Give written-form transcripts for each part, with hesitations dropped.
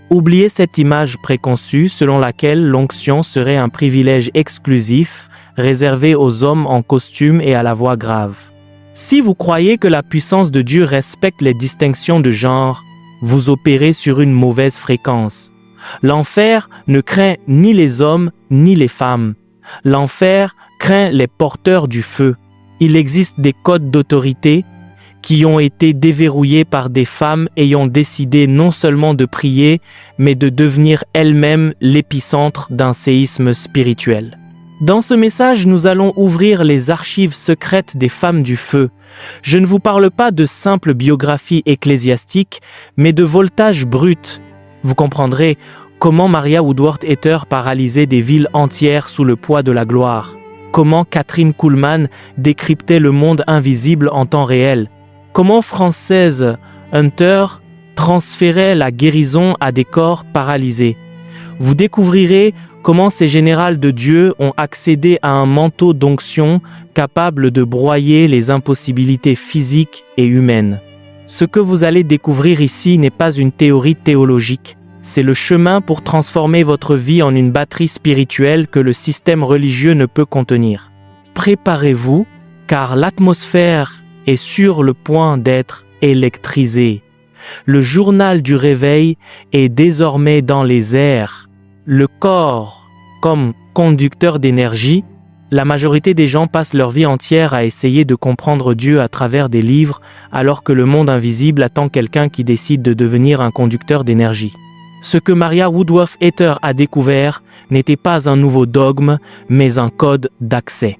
Oubliez cette image préconçue selon laquelle l'onction serait un privilège exclusif réservé aux hommes en costume et à la voix grave. Si vous croyez que la puissance de Dieu respecte les distinctions de genre, vous opérez sur une mauvaise fréquence. L'enfer ne craint ni les hommes ni les femmes. L'enfer craint les porteurs du feu. Il existe des codes d'autorité qui ont été déverrouillés par des femmes ayant décidé non seulement de prier, mais de devenir elles-mêmes l'épicentre d'un séisme spirituel. Dans ce message, nous allons ouvrir les archives secrètes des femmes du feu. Je ne vous parle pas de simple biographie ecclésiastique, mais de voltage brut. Vous comprendrez comment Maria Woodworth-Etter paralysait des villes entières sous le poids de la gloire. Comment Kathryn Kuhlman décryptait le monde invisible en temps réel. Comment Frances Hunter transférait la guérison à des corps paralysés. Vous découvrirez comment ces générales de Dieu ont accédé à un manteau d'onction capable de broyer les impossibilités physiques et humaines. Ce que vous allez découvrir ici n'est pas une théorie théologique. C'est le chemin pour transformer votre vie en une batterie spirituelle que le système religieux ne peut contenir. Préparez-vous, car l'atmosphère est sur le point d'être électrisée. Le journal du réveil est désormais dans les airs. Le corps, comme conducteur d'énergie, la majorité des gens passent leur vie entière à essayer de comprendre Dieu à travers des livres, alors que le monde invisible attend quelqu'un qui décide de devenir un conducteur d'énergie. Ce que Maria Woodworth-Etter a découvert n'était pas un nouveau dogme, mais un code d'accès.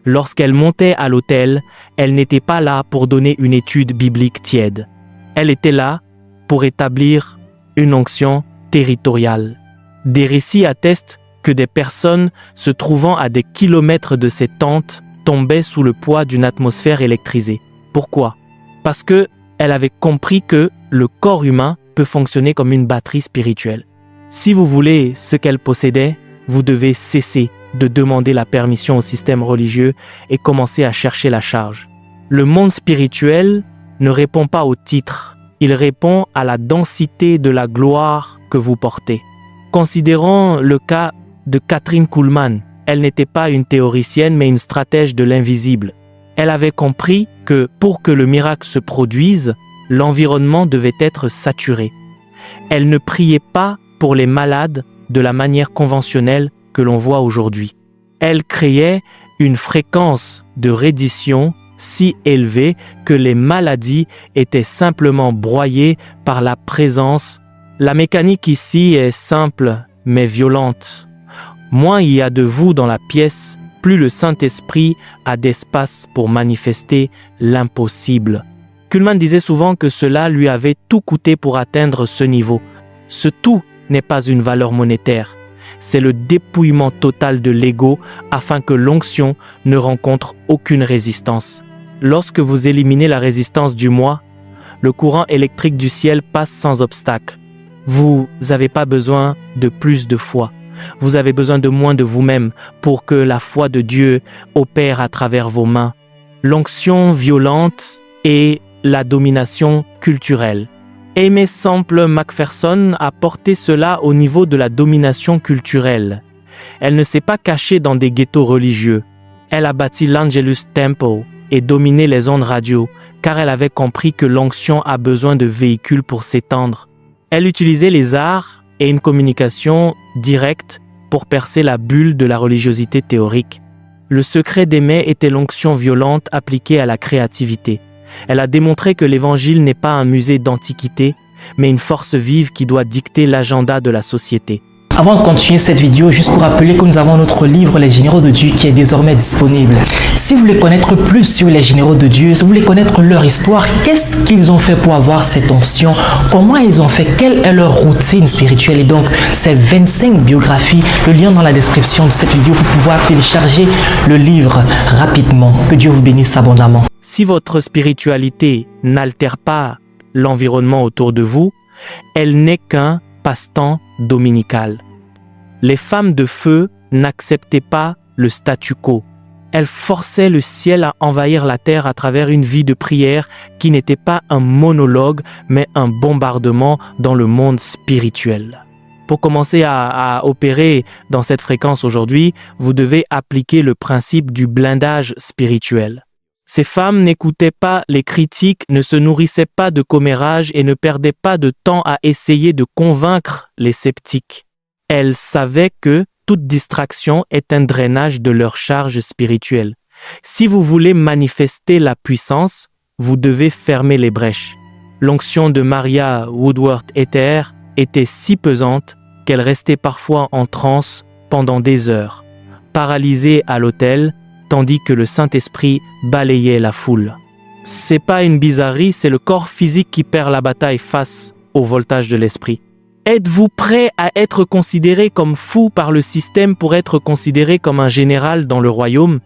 Lorsqu'elle montait à l'autel, elle n'était pas là pour donner une étude biblique tiède. Elle était là pour établir une onction territoriale. Des récits attestent que des personnes se trouvant à des kilomètres de ces tentes tombaient sous le poids d'une atmosphère électrisée. Pourquoi? Parce qu'elle avait compris que le corps humain peut fonctionner comme une batterie spirituelle. Si vous voulez ce qu'elle possédait, vous devez cesser de demander la permission au système religieux et commencer à chercher la charge. Le monde spirituel ne répond pas au titre, il répond à la densité de la gloire que vous portez. Considérons le cas de Kathryn Kuhlman. Elle n'était pas une théoricienne mais une stratège de l'invisible. Elle avait compris que pour que le miracle se produise, l'environnement devait être saturé. Elle ne priait pas pour les malades de la manière conventionnelle que l'on voit aujourd'hui. Elle créait une fréquence de reddition si élevée que les maladies étaient simplement broyées par la présence. La mécanique ici est simple mais violente. Moins il y a de vous dans la pièce, plus le Saint-Esprit a d'espace pour manifester l'impossible. Kuhlman disait souvent que cela lui avait tout coûté pour atteindre ce niveau. Ce tout n'est pas une valeur monétaire. C'est le dépouillement total de l'ego afin que l'onction ne rencontre aucune résistance. Lorsque vous éliminez la résistance du moi, le courant électrique du ciel passe sans obstacle. Vous n'avez pas besoin de plus de foi. Vous avez besoin de moins de vous-même pour que la foi de Dieu opère à travers vos mains. L'onction violente et la domination culturelle. Aimee Semple McPherson a porté cela au niveau de la domination culturelle. Elle ne s'est pas cachée dans des ghettos religieux. Elle a bâti l'Angelus Temple et dominé les ondes radio, car elle avait compris que l'onction a besoin de véhicules pour s'étendre. Elle utilisait les arts et une communication directe pour percer la bulle de la religiosité théorique. Le secret d'Aimee était l'onction violente appliquée à la créativité. Elle a démontré que l'Évangile n'est pas un musée d'antiquité, mais une force vive qui doit dicter l'agenda de la société. Avant de continuer cette vidéo, juste pour rappeler que nous avons notre livre Les Généraux de Dieu qui est désormais disponible. Si vous voulez connaître plus sur les Généraux de Dieu, si vous voulez connaître leur histoire, qu'est-ce qu'ils ont fait pour avoir cette onction, comment ils ont fait, quelle est leur routine spirituelle, et donc ces 25 biographies, le lien dans la description de cette vidéo pour pouvoir télécharger le livre rapidement. Que Dieu vous bénisse abondamment. Si votre spiritualité n'altère pas l'environnement autour de vous, elle n'est qu'un passe-temps dominical. Les femmes de feu n'acceptaient pas le statu quo. Elle forçait le ciel à envahir la terre à travers une vie de prière qui n'était pas un monologue, mais un bombardement dans le monde spirituel. Pour commencer à opérer dans cette fréquence aujourd'hui, vous devez appliquer le principe du blindage spirituel. Ces femmes n'écoutaient pas les critiques, ne se nourrissaient pas de commérages et ne perdaient pas de temps à essayer de convaincre les sceptiques. Elles savaient que toute distraction est un drainage de leur charge spirituelle. Si vous voulez manifester la puissance, vous devez fermer les brèches. L'onction de Maria Woodworth-Etter était si pesante qu'elle restait parfois en transe pendant des heures, paralysée à l'autel, tandis que le Saint-Esprit balayait la foule. C'est pas une bizarrerie, c'est le corps physique qui perd la bataille face au voltage de l'esprit. Êtes-vous prêt à être considéré comme fou par le système pour être considéré comme un général dans le royaume?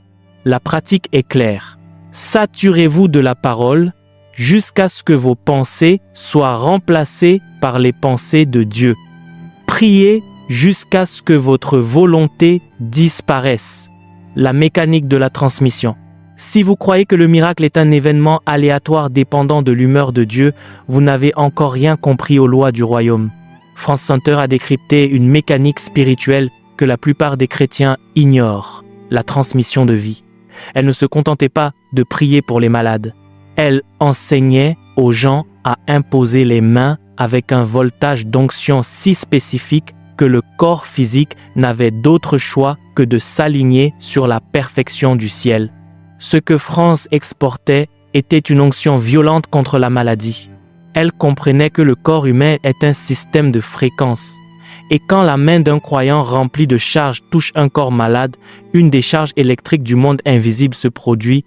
La pratique est claire. Saturez-vous de la parole jusqu'à ce que vos pensées soient remplacées par les pensées de Dieu. Priez jusqu'à ce que votre volonté disparaisse. La mécanique de la transmission. Si vous croyez que le miracle est un événement aléatoire dépendant de l'humeur de Dieu, vous n'avez encore rien compris aux lois du royaume. Franz Sander a décrypté une mécanique spirituelle que la plupart des chrétiens ignorent, la transmission de vie. Elle ne se contentait pas de prier pour les malades. Elle enseignait aux gens à imposer les mains avec un voltage d'onction si spécifique que le corps physique n'avait d'autre choix que de s'aligner sur la perfection du ciel. Ce que France exportait était une onction violente contre la maladie. Elle comprenait que le corps humain est un système de fréquences. Et quand la main d'un croyant rempli de charges touche un corps malade, une décharge électrique du monde invisible se produit,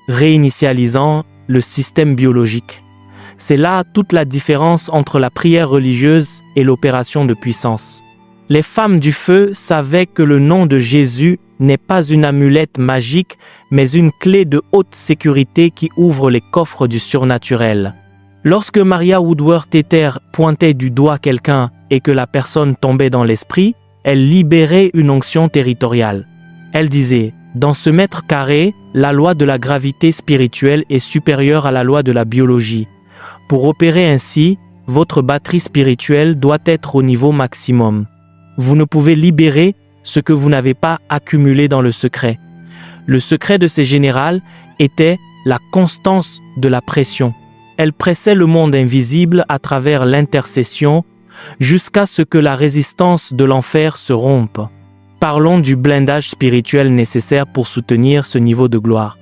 réinitialisant le système biologique. C'est là toute la différence entre la prière religieuse et l'opération de puissance. Les femmes du feu savaient que le nom de Jésus n'est pas une amulette magique, mais une clé de haute sécurité qui ouvre les coffres du surnaturel. Lorsque Maria Woodworth-Etter pointait du doigt quelqu'un et que la personne tombait dans l'esprit, elle libérait une onction territoriale. Elle disait, dans ce mètre carré, la loi de la gravité spirituelle est supérieure à la loi de la biologie. Pour opérer ainsi, votre batterie spirituelle doit être au niveau maximum. Vous ne pouvez libérer ce que vous n'avez pas accumulé dans le secret. Le secret de ces générales était la constance de la pression. Elle pressait le monde invisible à travers l'intercession jusqu'à ce que la résistance de l'enfer se rompe. Parlons du blindage spirituel nécessaire pour soutenir ce niveau de gloire.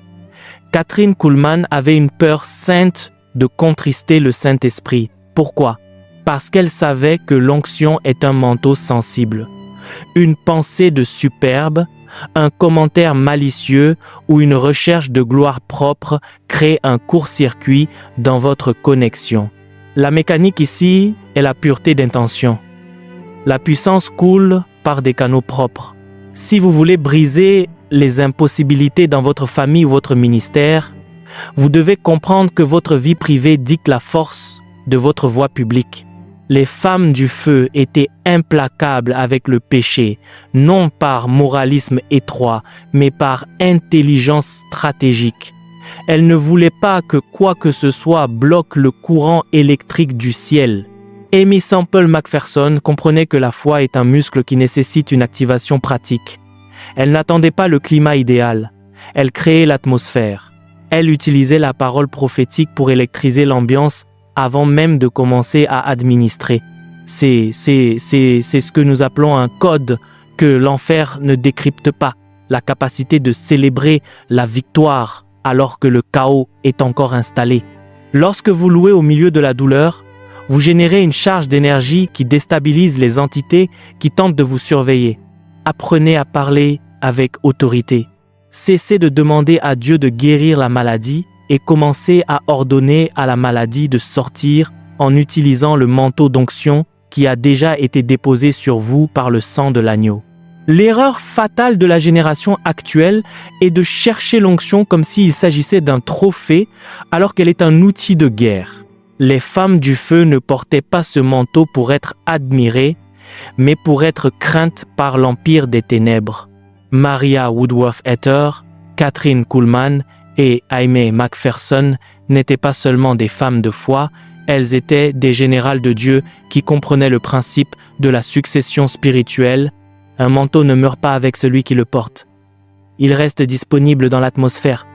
Kathryn Kuhlman avait une peur sainte de contrister le Saint-Esprit. Pourquoi? Parce qu'elle savait que l'onction est un manteau sensible. Une pensée de superbe, un commentaire malicieux ou une recherche de gloire propre crée un court-circuit dans votre connexion. La mécanique ici est la pureté d'intention. La puissance coule par des canaux propres. Si vous voulez briser les impossibilités dans votre famille ou votre ministère, vous devez comprendre que votre vie privée dicte la force de votre voie publique. Les femmes du feu étaient implacables avec le péché, non par moralisme étroit, mais par intelligence stratégique. Elles ne voulaient pas que quoi que ce soit bloque le courant électrique du ciel. Amy Semple McPherson comprenait que la foi est un muscle qui nécessite une activation pratique. Elle n'attendait pas le climat idéal. Elle créait l'atmosphère. Elle utilisait la parole prophétique pour électriser l'ambiance avant même de commencer à administrer. C'est ce que nous appelons un code que l'enfer ne décrypte pas, la capacité de célébrer la victoire alors que le chaos est encore installé. Lorsque vous louez au milieu de la douleur, vous générez une charge d'énergie qui déstabilise les entités qui tentent de vous surveiller. Apprenez à parler avec autorité. Cessez de demander à Dieu de guérir la maladie et commencez à ordonner à la maladie de sortir en utilisant le manteau d'onction qui a déjà été déposé sur vous par le sang de l'agneau. L'erreur fatale de la génération actuelle est de chercher l'onction comme s'il s'agissait d'un trophée alors qu'elle est un outil de guerre. Les femmes du feu ne portaient pas ce manteau pour être admirées, mais pour être craintes par l'empire des ténèbres. Maria Woodworth-Etter Catherine Kuhlman et Aimee McPherson n'étaient pas seulement des femmes de foi, elles étaient des générales de Dieu qui comprenaient le principe de la succession spirituelle. Un manteau ne meurt pas avec celui qui le porte. Il reste disponible dans l'atmosphère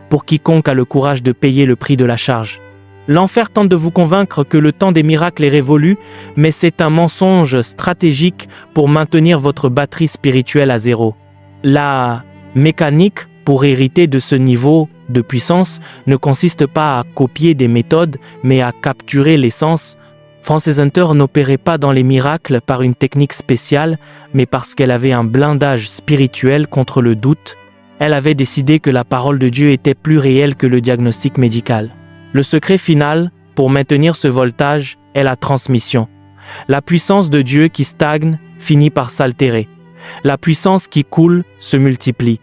pour quiconque a le courage de payer le prix de la charge. L'enfer tente de vous convaincre que le temps des miracles est révolu, mais c'est un mensonge stratégique pour maintenir votre batterie spirituelle à zéro. La mécanique pour hériter de ce niveau de puissance ne consiste pas à copier des méthodes, mais à capturer l'essence. Frances Hunter n'opérait pas dans les miracles par une technique spéciale, mais parce qu'elle avait un blindage spirituel contre le doute. Elle avait décidé que la parole de Dieu était plus réelle que le diagnostic médical. Le secret final, pour maintenir ce voltage, est la transmission. La puissance de Dieu qui stagne finit par s'altérer. La puissance qui coule se multiplie.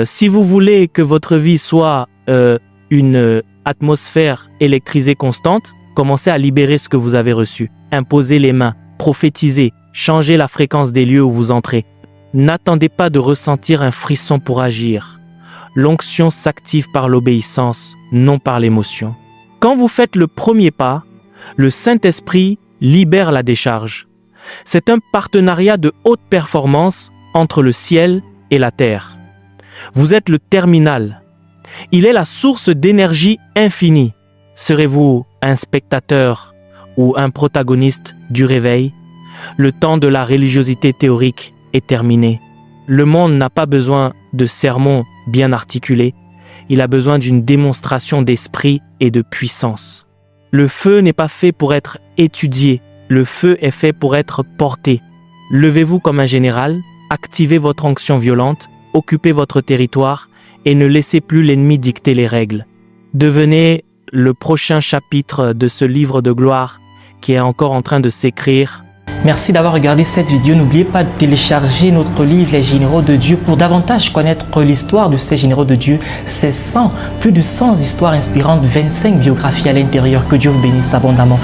Si vous voulez que votre vie soit une atmosphère électrisée constante, commencez à libérer ce que vous avez reçu. Imposez les mains, prophétisez, changez la fréquence des lieux où vous entrez. N'attendez pas de ressentir un frisson pour agir. L'onction s'active par l'obéissance, non par l'émotion. Quand vous faites le premier pas, le Saint-Esprit libère la décharge. C'est un partenariat de haute performance entre le ciel et la terre. Vous êtes le terminal. Il est la source d'énergie infinie. Serez-vous un spectateur ou un protagoniste du réveil? Le temps de la religiosité théorique est terminé. Le monde n'a pas besoin de sermons bien articulés. Il a besoin d'une démonstration d'esprit et de puissance. Le feu n'est pas fait pour être étudié. Le feu est fait pour être porté. Levez-vous comme un général, activez votre onction violente, occupez votre territoire et ne laissez plus l'ennemi dicter les règles. Devenez le prochain chapitre de ce livre de gloire qui est encore en train de s'écrire. Merci d'avoir regardé cette vidéo. N'oubliez pas de télécharger notre livre Les Généraux de Dieu pour davantage connaître l'histoire de ces généraux de Dieu. C'est plus de 100 histoires inspirantes, 25 biographies à l'intérieur. Que Dieu vous bénisse abondamment.